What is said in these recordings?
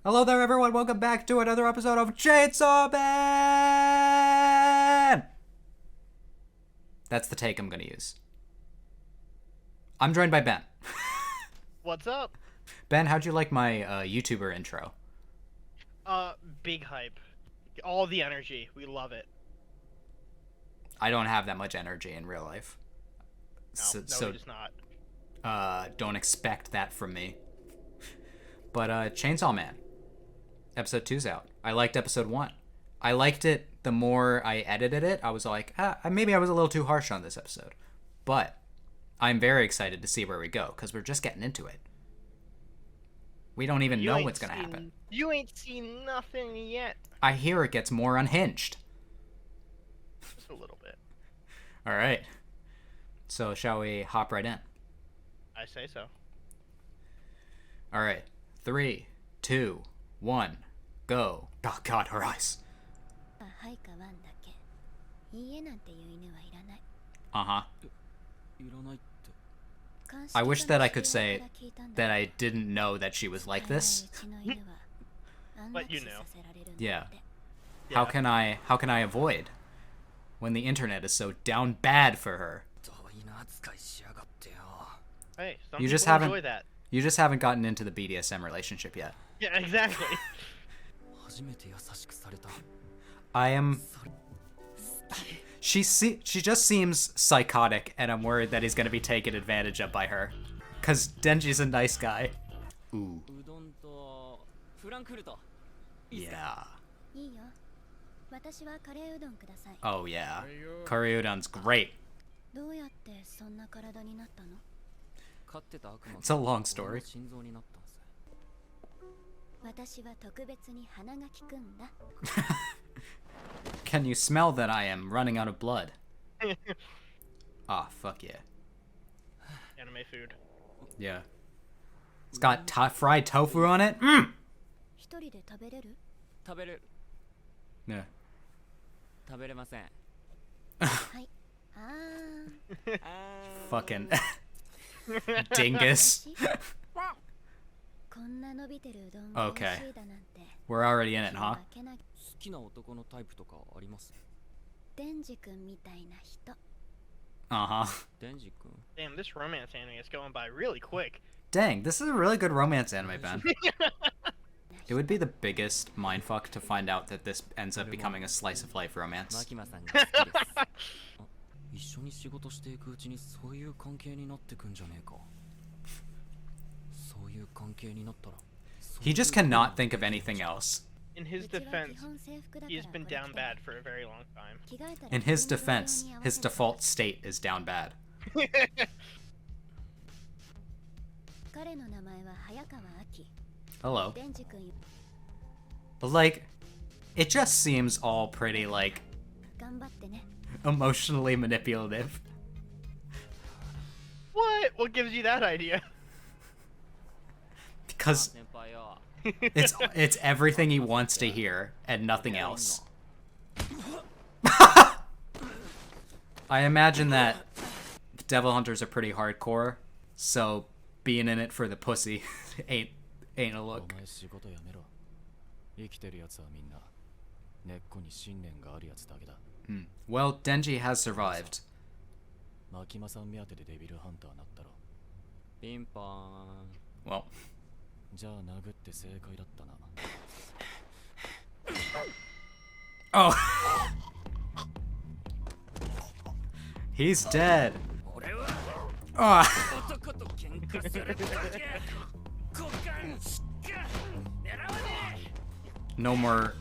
Hello there, everyone. Welcome back to another episode of Chainsaw Man! That's the take I'm going to use. I'm joined by Ben. What's up? Ben, how'd you like my YouTuber intro? Big hype. All the energy. We love it. I don't have that much energy in real life. No, it is not. Don't expect that from me. But Chainsaw Man. Episode 2's out. I liked episode 1. I liked it the more I edited it. I was like, maybe I was a little too harsh on this episode. But I'm very excited to see where we go, because we're just getting into it. We don't even know what's going to happen. You ain't seen nothing yet. I hear it gets more unhinged. Just a little bit. All right. So shall we hop right in? I say so. All right. 3, 2, 1, go. Oh God, her eyes. Uh-huh. I wish that I could say that I didn't know that she was like this. But you know. Yeah. How can I avoid when the internet is so down bad for her? Hey, some You just people haven't enjoy that. You just haven't gotten into the BDSM relationship yet. Yeah, exactly. I am. She just seems psychotic, and I'm worried that he's gonna be taken advantage of by her. Cause Denji's a nice guy. Ooh. Yeah. Oh yeah. Curry udon's great. It's a long story. Can you smell that I am running out of blood? Ah, fuck yeah. Anime food. Yeah. It's got fried tofu on it. Mmm! Yeah. Fucking dingus. Okay. We're already in it, huh? Uh-huh. Damn, this romance anime is going by really quick. Dang, this is a really good romance anime, Ben. It would be the biggest mindfuck to find out that this ends up becoming a slice of life romance. He just cannot think of anything else. In his defense, he has been down bad for a very long time. In his defense, his default state is down bad. Hello. Like, it just seems all pretty, like, emotionally manipulative. What? What gives you that idea? Because it's everything he wants to hear and nothing else. I imagine that Devil Hunters are pretty hardcore, so being in it for the pussy ain't a look. Well, Denji has survived. Well. Oh. He's dead. Oh. No more.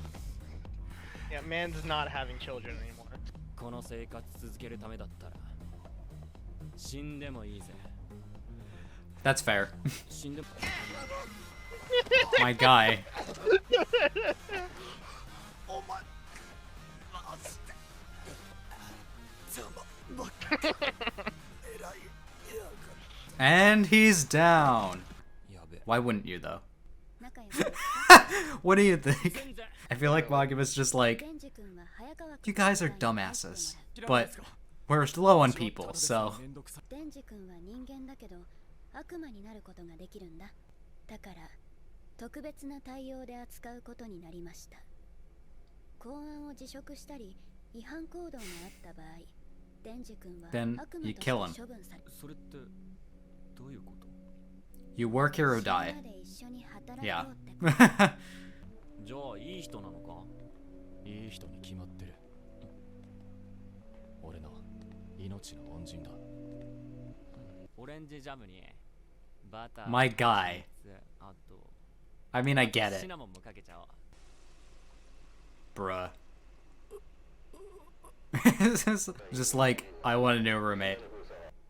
Yeah, man's not having children anymore. That's fair. My guy. And he's down. Why wouldn't you, though? What do you think? I feel like Maguma's just like, you guys are dumbasses, but we're low on people, so. 悪魔になることができるんだ。だから特別な対応で扱うことになりました。公安を辞職したり違反行動があった場合、デンジ君は Then 悪 you 魔と kill して him. 処分され、それってどういうこと？ You work here or 死ぬま die. で一緒に働 Yeah. こうってこと。じゃあいい人なのか？いい人に決まってる。俺の命の恩人だ。オレンジジャムにバター。 My guy. あと I mean, I get シ it. ナモンもかけちゃおう。 Bruh. Just like, I want a new roommate.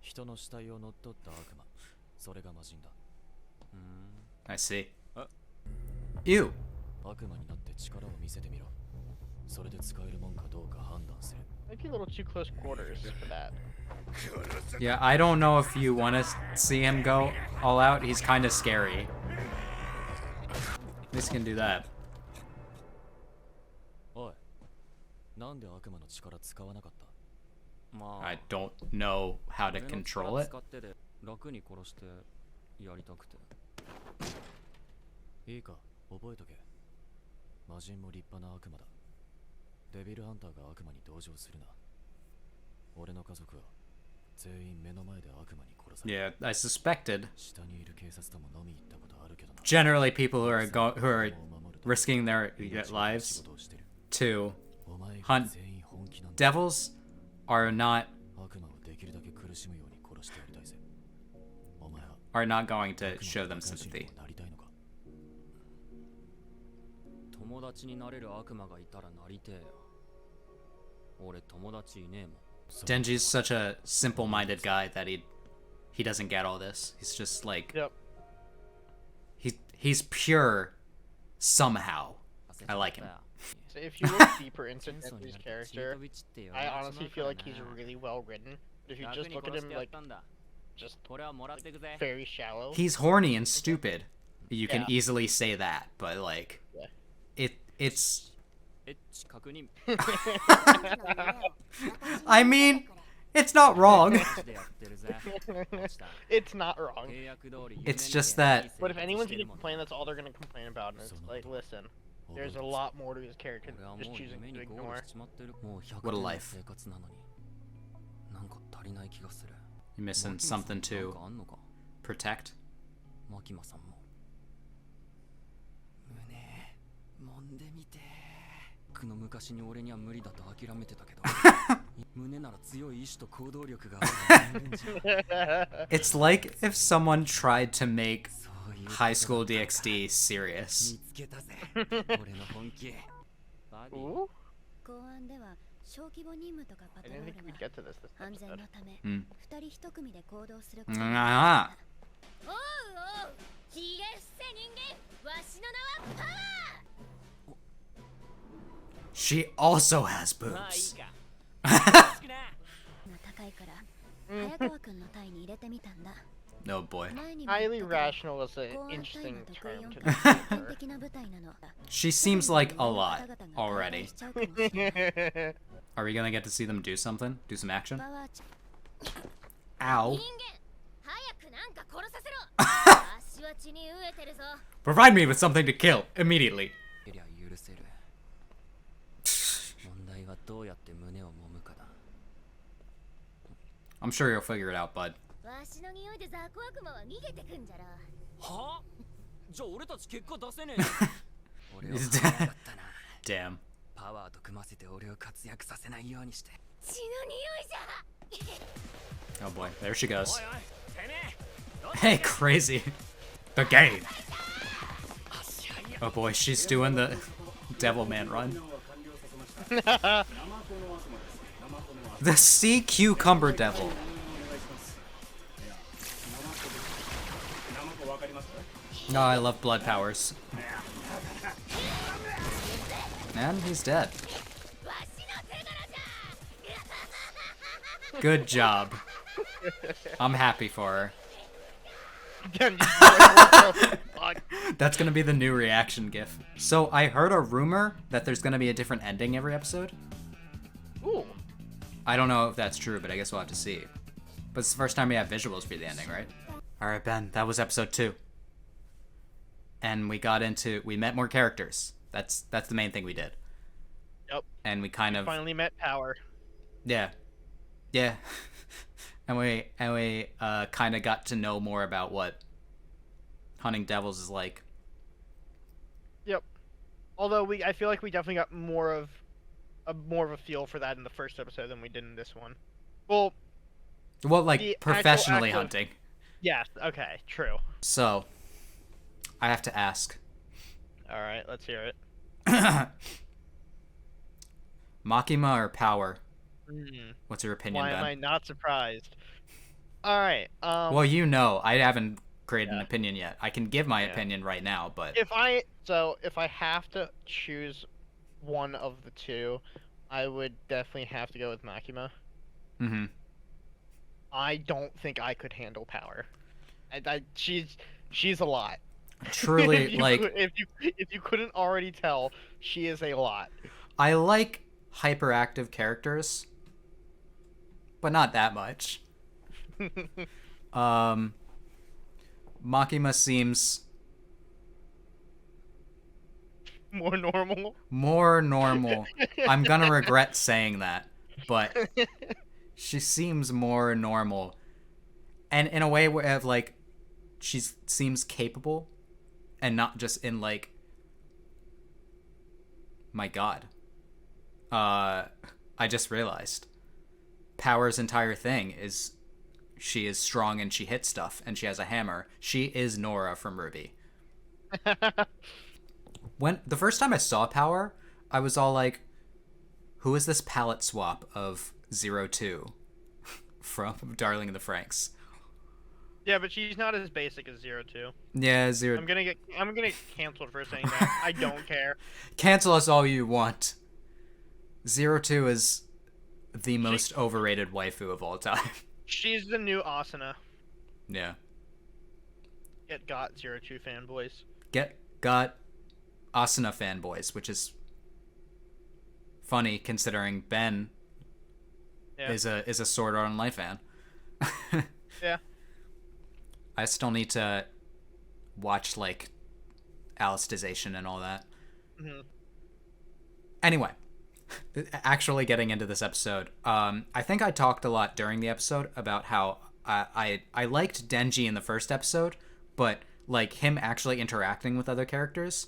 人の死体を乗っ取った悪魔。それが魔人だ。I see. あ Ew. 悪魔になって力を見せてみろ。それで使えるもんかどうか判断する。 Might be a little too close quarters for that. Yeah, I don't know if you want to see him go all out. He's kind of scary. At least he can do that. おい、なんで悪魔の力使わなかった？まあ、 I don't know how to control it. 使ってで楽に殺してやりたくて。いいか、覚えとけ。魔人も立派な悪魔だ。デビルハンターが悪魔に同情するな。俺の家族は全員目の前で悪魔に殺され Yeah, I suspected. 下にいる警察とも飲み行ったことあるけどな。 Generally, people who are お前が risking their 命の lives 仕事をしてる。 to お前が hunt 全員本気なんだ。 devils are not 悪魔をできるだけ苦しむように殺してやりたいぜ。お前は are not going to 悪魔 show の them 魔人 sympathy. になりたいのか？友達になれる悪魔がいたらなりてえよ。俺友達いねえもん。 Denji's such a simple-minded guy that he doesn't get all this. He's just like Yep. he's pure somehow. I like him. So if you look deeper into Denji's character, I honestly feel like he's really well written. But if you just look at him like just very shallow, He's horny and stupid. You can Yeah. easily say that, but like Yeah. it's エッチ確認。 I mean, it's not wrong. でやってるぜ。落ちた。 it's not wrong. 契約通り It's just that- But if anyone's gonna complain, that's all they're gonna complain about. And it's like, listen, there's a lot more to his character 俺は than も just う choosing 夢 to にゴール ignore. しちまってる。もう100 What a 年の life. 生活なのに。なんか足りない気がする。 You're missing マキマさん something なん to かあんのか？ protect. マキマさんも。胸揉んでみて。僕の昔に俺には無理だと諦めてたけど。胸なら強い意志と行動力があるんじゃん。 It's like if someone tried to make そういう High School DxD serious. 見つけたぜ。俺の本気。バディ。 Ooh, 公安では小規模任務とかパ I トロ didn't ー think ル we'd は get to this 安全の episode. ためうん二人一組で行動するこ Ah. とにおうおうひげ伏せ人間わしの名はパワー She also has まあいい boobs. か。が高いから早川くんの体に入れてみたんだ No boy. 前にも言 Highly ったけど rational is an 公安隊 interesting の得意 term 音 to 感 describe 天 her. 的な部隊なの She seems like a 方 lot 々が体 already. 験しちゃうかもしれない Are we gonna get to see them do something? Do some action? パワーチ Ow. 人間早くなんか殺させろ足は血に飢えてるぞ Provide me with something to kill immediately. いや許せる。問題はどうやって胸を揉むかだ。 I'm sure you'll figure it out, bud. わしの匂いでザコ悪魔は逃げてくんじゃろはあ？じゃあ俺たち結果出せねえよ。俺は早かったな。 Damn. パワーと組ませて俺を活躍させないようにして。血の匂いじゃ Oh boy, there she goes. おいおい、てめえ。 Hey, crazy. The game. 足早い。 Oh boy, she's doing the Devil Man run. The Sea Cucumber Devil. No, I love blood powers. And he's dead. Good job. I'm happy for her. That's gonna be the new reaction gif. So I heard a rumor that there's gonna be a different ending every episode. Ooh. I don't know if that's true, but I guess we'll have to see. But it's the first time we have visuals for the ending, right? Alright, Ben, that was episode 2. and we met more characters. That's the main thing we did. Yep. And we finally met Power. Yeah. and we kind of got to know more about what hunting devils is like. Yep. Although I feel like we definitely got more of a feel for that in the first episode than we did in this one. Well, like professionally hunting. Yes. Okay. True. So, I have to ask. All right. Let's hear it. Makima or Power? What's your opinion, Why Ben? am I not surprised? All right. Well, I haven't created an opinion yet. I can give my opinion right now, but if I have to choose one of the two, I would definitely have to go with Makima. Mm-hmm. I don't think I could handle Power. She's a lot. Truly, if you couldn't already tell, she is a lot. I like hyperactive characters, but not that much. Makima seems more normal. More normal. I'm gonna regret saying that, but she seems more normal, and in a way where like she seems capable, and not just in like, my God. I just realized Power's entire thing is she is strong and she hits stuff and she has a hammer. She is Nora from Ruby. When the first time I saw Power, I was all like, who is this palette swap of 02 from Darling in the Franxx? Yeah, but she's not as basic as 02. Yeah, 0. I'm gonna get canceled for saying that. I don't care. Cancel us all you want. 02 is the most overrated waifu of all time. She's the new Asuna. Yeah. Got 02 fanboys. Got Asuna fanboys, which is funny considering Ben is a Sword Art Online fan. Yeah. I still need to watch like Alicization and all that. Mm-hmm. Anyway, actually getting into this episode, I think I talked a lot during the episode about how I liked Denji in the first episode, but like him actually interacting with other characters,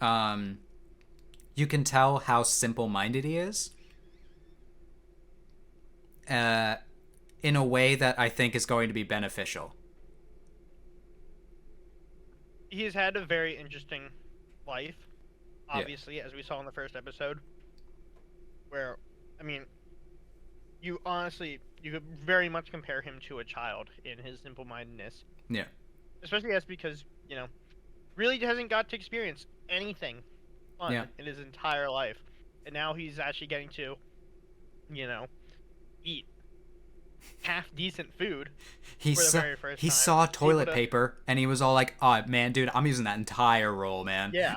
you can tell how simple-minded he is, in a way that I think is going to be beneficial. He's had a very interesting life, obviously, as we saw in the first episode. Where, I mean, you could very much compare him to a child in his simple-mindedness. Yeah. Especially because, really hasn't got to experience anything fun in his entire life. And now he's actually getting to, eat half-decent food for the very first time. He saw toilet paper, and he was all like, oh, man, dude, I'm using that entire roll, man. Yeah.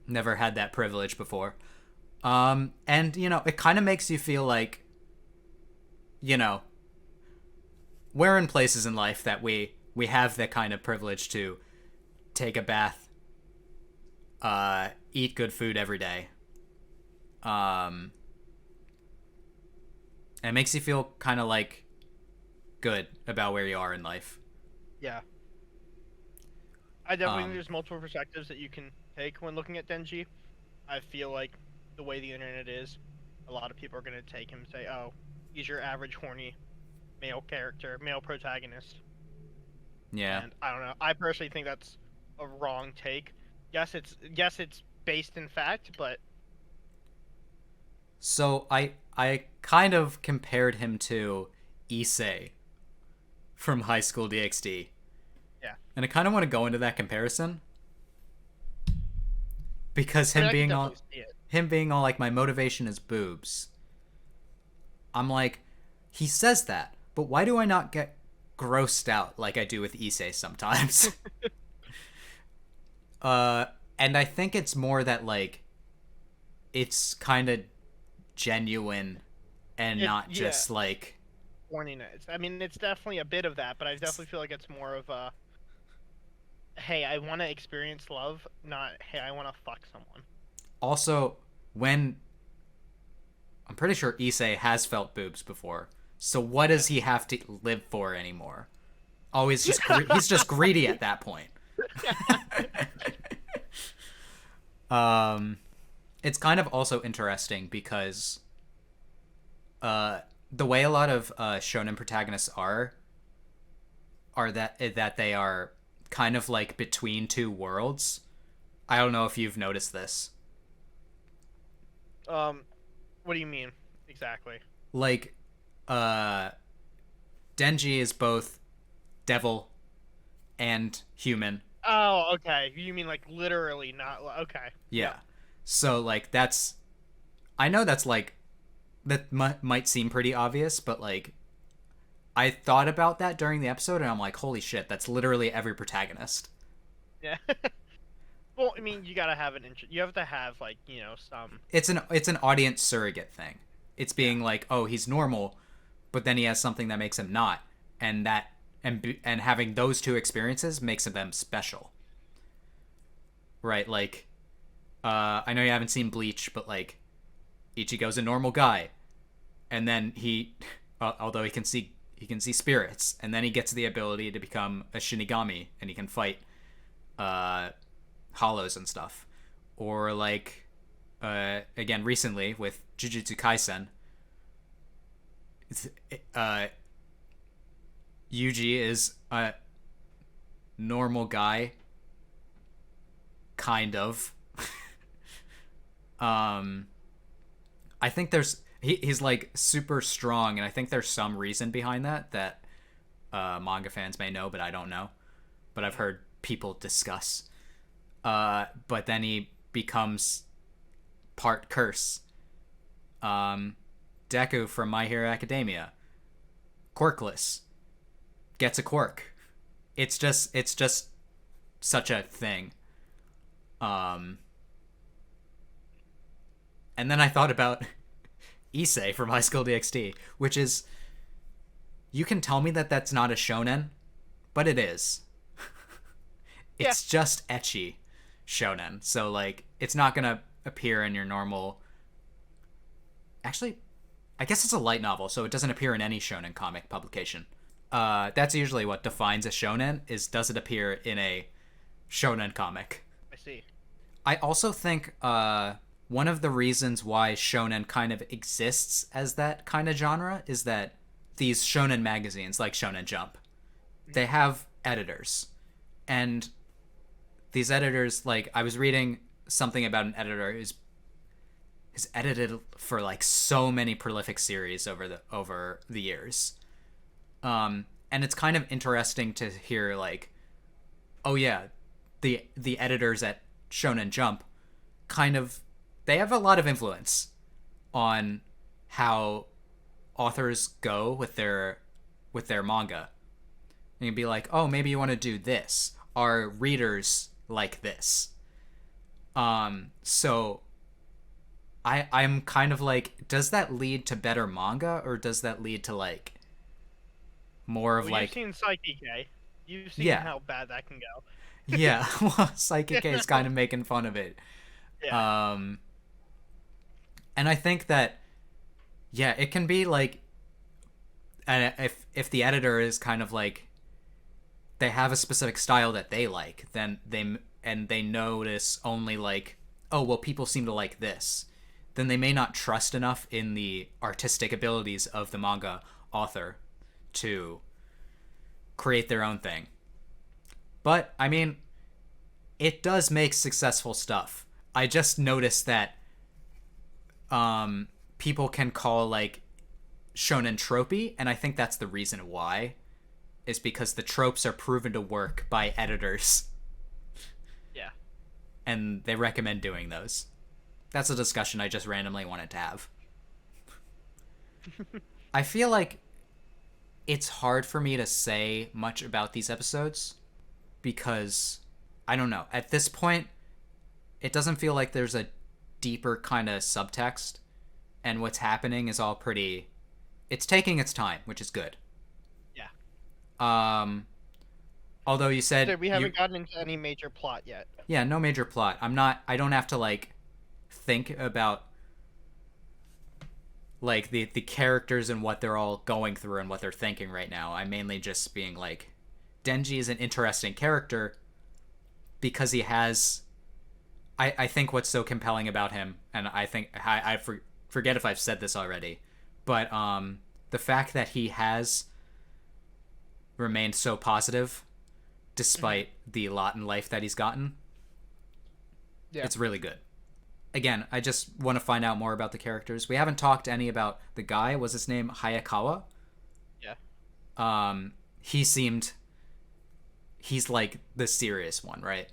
Never had that privilege before. And, it kind of makes you feel like, we're in places in life that we have that kind of privilege to take a bath, eat good food every day. And it makes you feel kind of like good about where you are in life. Yeah. I definitely think there's multiple perspectives that you can take when looking at Denji. I feel like the way the internet is, a lot of people are going to take him and say, oh, he's your average horny male character, male protagonist. Yeah. And I don't know. I personally think that's a wrong take. Yes, it's based in fact, but... So I kind of compared him to Issei from High School DxD. Yeah. And I kind of want to go into that comparison. Because him being all like, my motivation is boobs. I'm like, he says that, but why do I not get grossed out like I do with Issei sometimes? And I think it's more that like it's kind of genuine and not just like horniness. I mean, it's definitely a bit of that, but I definitely feel like it's more of a hey, I want to experience love, not hey, I want to fuck someone. Also, when I'm pretty sure Issei has felt boobs before, so what does he have to live for anymore? Oh, he's just greedy at that point. um, it's kind of also interesting because the way a lot of shonen protagonists are that they are kind of like between two worlds. I don't know if you've noticed this. What do you mean exactly? Like, uh, Denji is both devil and human. Oh, okay. You mean like literally, not okay. Yeah. So like that's I know that's like that might seem pretty obvious, but like I thought about that during the episode and I'm like, holy shit, that's literally every protagonist. Yeah. Well, I mean, you gotta have you have to have like some. It's an audience surrogate thing. It's being like, oh, he's normal, but then he has something that makes him not, and and having those two experiences makes them special. Right? Like, I know you haven't seen Bleach, but like, Ichigo's a normal guy, and then although he can see spirits, and then he gets the ability to become a Shinigami, and he can fight hollows and stuff. Or like, again recently with Jujutsu Kaisen, Yuji is a normal guy, kind of. I think he's like super strong, and I think there's some reason behind that manga fans may know, but I don't know. But I've heard people discuss. But then he becomes part curse. Deku from My Hero Academia, quirkless, gets a quirk. It's just such a thing. And then I thought about Issei from High School DxD, which is, you can tell me that that's not a shonen, but it is. It's just ecchi shonen. So like, it's not gonna appear in your normal. Actually, I guess it's a light novel, so it doesn't appear in any shonen comic publication. That's usually what defines a shonen, is does it appear in a shonen comic. I see. I also think one of the reasons why shonen kind of exists as that kind of genre is that these shonen magazines, like Shonen Jump, they have editors. And these editors, like, I was reading something about an editor who's edited for like so many prolific series over the years. And it's kind of interesting to hear like, oh yeah, the editors at Shonen Jump kind of, they have a lot of influence on how authors go with their manga. And you'd be like, oh, maybe you want to do this. Are readers like this? So I'm kind of like, does that lead to better manga, or does that lead to like more of like, you've seen Psyche K. You've seen Yeah. how bad that can go. yeah, well, Psychic is kind of making fun of it. Yeah. And I think that, yeah, it can be like, if the editor is kind of like, they have a specific style that they like, then they notice only like, oh well, people seem to like this, then they may not trust enough in the artistic abilities of the manga author to create their own thing. But I mean, it does make successful stuff. I just noticed that people can call like shonen tropey, and I think that's the reason why, is because the tropes are proven to work by editors, Yeah. and they recommend doing those. That's a discussion I just randomly wanted to have. I feel like it's hard for me to say much about these episodes because, I don't know, at this point it doesn't feel like there's a deeper kind of subtext, and what's happening is all pretty, it's taking its time, which is good. Yeah. Although you said So we haven't gotten into any major plot yet. yeah, no major plot. I don't have to like think about like the characters and what they're all going through and what they're thinking right now. I'm mainly just being like Denji is an interesting character because he has I think what's so compelling about him, and I think forget if I've said this already, but the fact that he has remained so positive despite the lot in life that he's gotten, it's really good. Again, I just want to find out more about the characters. We haven't talked any about the guy. Was his name Hayakawa? Yeah. He's like the serious one, right?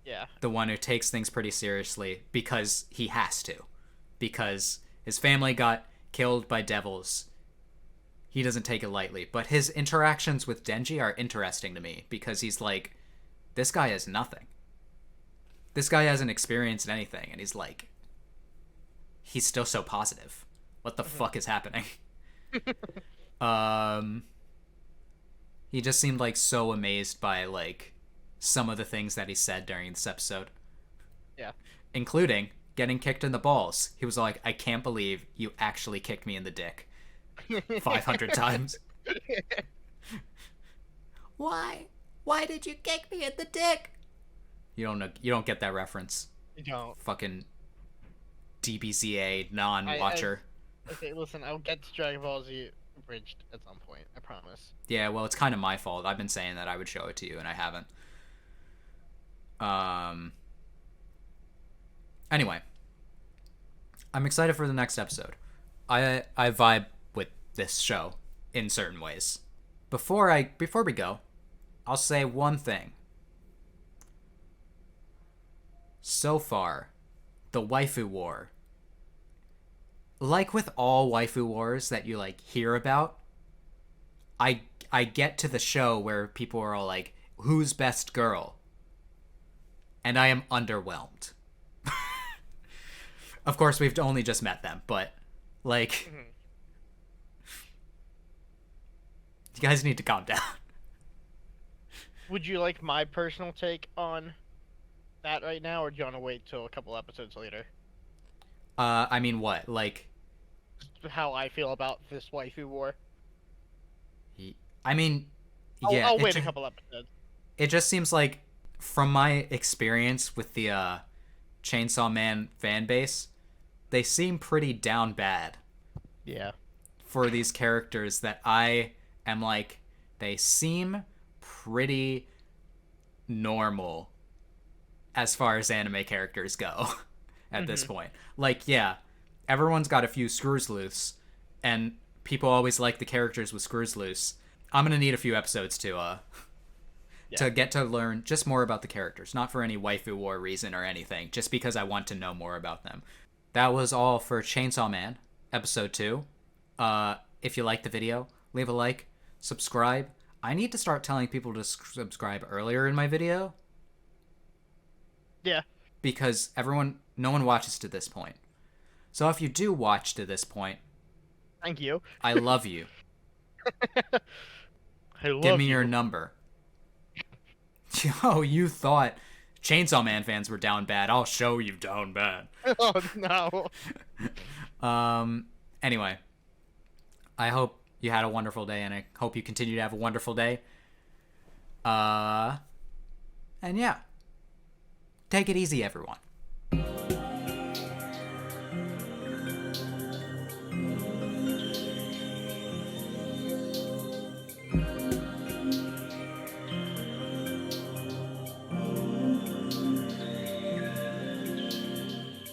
Yeah. The one who takes things pretty seriously because he has to. Because his family got killed by devils. He doesn't take it lightly. But his interactions with Denji are interesting to me because he's like, this guy is nothing. This guy hasn't experienced anything, and he's like, he's still so positive. What the fuck is happening? He just seemed like so amazed by like some of the things that he said during this episode. Yeah. Including getting kicked in the balls. He was like, I can't believe you actually kicked me in the dick 500 times. Why? Why did you kick me in the dick? You don't know. You don't get that reference. You don't. Fucking DBZA non-watcher. Okay, listen. I'll get to Dragon Ball Z abridged at some point. I promise. Yeah, well, it's kind of my fault. I've been saying that I would show it to you, and I haven't. Anyway, I'm excited for the next episode. I vibe with this show in certain ways. Before we go, I'll say one thing. So far, the waifu war, like with all waifu wars that you like hear about, I get to the show where people are all like, who's best girl? And I am underwhelmed. Of course, we've only just met them, but like, you guys need to calm down. Would you like my personal take on that right now, or do you want to wait till a couple episodes later? I mean, what? Like, how I feel about this waifu war? I mean, yeah. I'll wait a couple episodes. It just seems like, from my experience with the Chainsaw Man fan base, they seem pretty down bad. Yeah. For these characters that I am like, they seem pretty normal as far as anime characters go at this point. Like, yeah, everyone's got a few screws loose, and people always like the characters with screws loose. I'm gonna need a few episodes to get to learn just more about the characters, not for any waifu war reason or anything, just because I want to know more about them. That was all for Chainsaw Man, episode 2. If you liked the video, leave a like, subscribe. I need to start telling people to subscribe earlier in my video. Yeah. Because no one watches to this point. So if you do watch to this point, thank you. I love you. Give Give me your number. Yo, you thought Chainsaw Man fans were down bad. I'll show you down bad. Oh, no. Anyway, I hope you had a wonderful day, and I hope you continue to have a wonderful day. And yeah. Take it easy, everyone.